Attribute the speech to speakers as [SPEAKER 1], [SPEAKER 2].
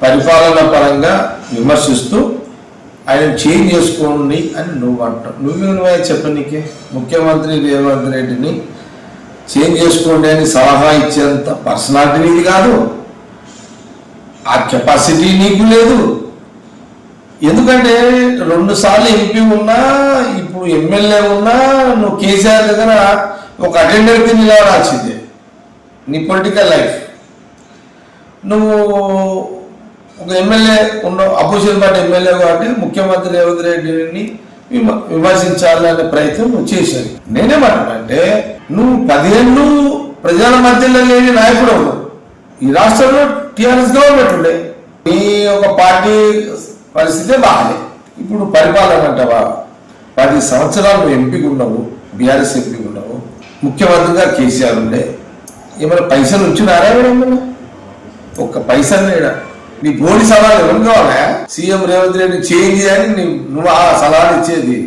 [SPEAKER 1] పరిపాలన పరంగా విమర్శిస్తూ ఆయన చేంజ్ చేసుకోండి అని నువ్వు అంటావు. నువ్వే చెప్పనీకే ముఖ్యమంత్రి రేవంత్ రెడ్డిని చేంజ్ చేసుకోండి అని సలహా ఇచ్చేంత పర్సనాలిటీ నీది కాదు, ఆ కెపాసిటీ నీకు లేదు. ఎందుకంటే 2 సార్లు ఎంపీ ఉన్నా, ఇప్పుడు ఎమ్మెల్యే ఉన్నా, నువ్వు కేసీఆర్ దగ్గర ఒక అటెండర్కి నిలవరాల్సిందే నీ పొలిటికల్ లైఫ్. నువ్వు ఒక ఎమ్మెల్యే ఉన్నావు, అపోజిషన్ పార్టీ ఎమ్మెల్యే కాబట్టి ముఖ్యమంత్రి రేవంత్ రెడ్డిని విమర్శించాలనే ప్రయత్నం నువ్వు చేశావు. నేనేమంటానంటే నువ్వు 10 ఏళ్ళు ప్రజల మధ్యలో లేని నాయకుడు. ఈ రాష్ట్రంలో టీఆర్ఎస్ గవర్నమెంట్ ఉండే, నీ ఒక పార్టీ పరిస్థితే బాగాలే. ఇప్పుడు పరిపాలన అంటావా? 10 సంవత్సరాలు ఎంపీగా ఉన్నావు, బీఆర్ఎస్ ఎంపీగా ఉన్నావు, ముఖ్యమంత్రిగా కేసీఆర్ ఉండే. ఏమైనా పైసలు వచ్చినారా? ఒక్క పైసలు లేడా? నీ బోడి సలహాలు ఎవరు కావాలా? సీఎం రేవంత్ రెడ్డి చేంజ్ అని నువ్వు ఆ సలహాలు ఇచ్చేది.